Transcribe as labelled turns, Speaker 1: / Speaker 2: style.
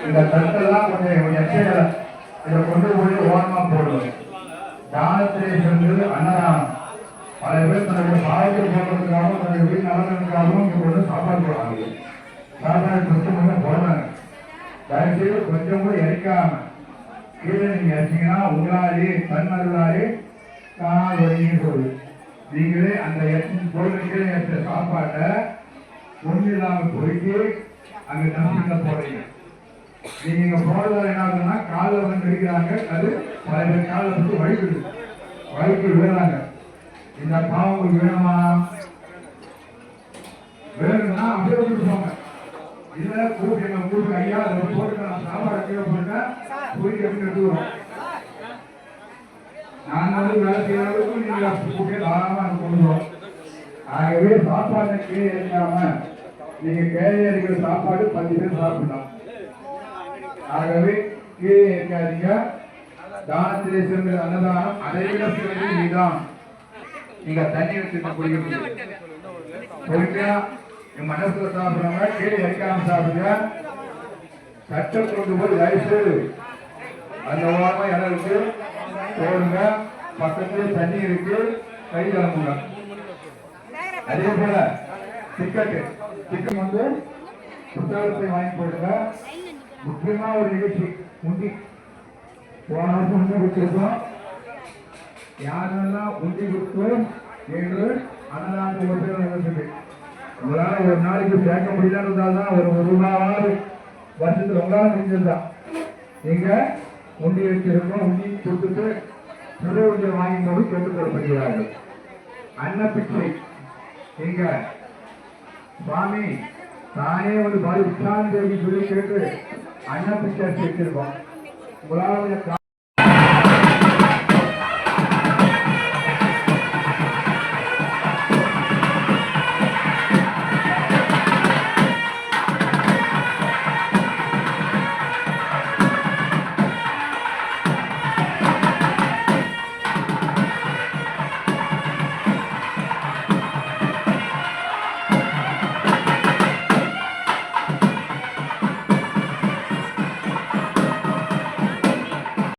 Speaker 1: இந்த தட்டெல்லாம் கொஞ்சம் எச்சைகளை இதை கொண்டு போய் ஓரமா போடுவோம். தானத்திலே சென்று அன்னதானம் பல பேர் தன்னுடைய பாவத்தில் போடுறதுக்காகவும் தன்னுடைய வீட்டு நலனுக்காகவும் இங்க கொண்டு சாப்பாடு போடுறாங்க. சாப்பாடு கொஞ்சம் போடுறாங்க. தயவுசெய்து கொஞ்சம் கூட இறக்காம கீழே நீங்க இறச்சிங்கன்னா உங்களாலே தன்னருளாலே காணால் வரையும் சொல்லுது. நீங்களே அந்த பொருள் கீழே எடுத்த சாப்பாட்டை ஒண்ணு இல்லாம போயிட்டு அங்க டஸ்ட்பின்ல போடுறீங்க. நீங்க இங்க போடுறதால என்ன ஆகுதுன்னா காலில் வந்து கடிக்கிறாங்க. அது பல பேர் காலில் வந்து வழிக்கு விழுறாங்க. இந்த பாவம் உங்களுக்கு வேணுமா? வேணும்னா அப்படியே விட்டுருப்பாங்க. இல்ல கூட்டு ஐயா அதை போட்டு நான் சாப்பாடு கீழே போட்டேன் போய் எப்படி எடுத்துக்கிறோம். நாங்க வந்து வேலை செய்யற அளவுக்கு நீங்க கூட்டிய தாராளமா கொண்டுவோம். ஆகவே சாப்பாடு கீழே இருக்காம நீங்க கீழே இருக்கிற சாப்பாடு 10 பேர் சாப்பிடலாம். ஆகவே கீழே இருக்காதீங்க. தானத்திலே சென்ற அன்னதானம் அதை விட சிறந்த நீதான். நீங்க தண்ணி வச்சுட்டு குடிக்க பொறுமையா மனசுல சாப்பிடுறாங்க. கீழே இறக்காம சாப்பிடுங்க. சட்டை கொண்டு போய் தயவுசு அந்த ஓரமா இடம் இருக்கு போடுங்க. பக்கத்துல தண்ணி இருக்கு கை கிளம்புங்க. அதே போல டிக்கெட் வந்து புத்தகத்தை வாங்கி போடுங்க. முக்கியமா ஒரு நிகழ்ச்சி முந்தி போன வருஷம் முந்தி கொடுத்திருக்கோம். யாரெல்லாம் உண்டி கொடுத்தோம் என்று அன்னதானத்துக்கு ஒரு பேர் நிகழ்ச்சி உங்களால ஒரு நாளைக்கு சேர்க்க முடியலன்னு இருந்தால்தான் ஒரு ரூபாவது வருஷத்துல உங்களால முடிஞ்சிருந்தான் நீங்க உண்டி வச்சிருக்கோம். உண்டி கொடுத்துட்டு சுட உண்டியை வாங்கி போது கேட்டுக்கொள்ளப்படுகிறார்கள். அன்னப்பிச்சை நீங்க சுவாமி தானே வந்து பாதி உற்சாகம் சொல்லி கேட்டு அன்னப்பிச்சை வச்சிருக்கோம். உங்களால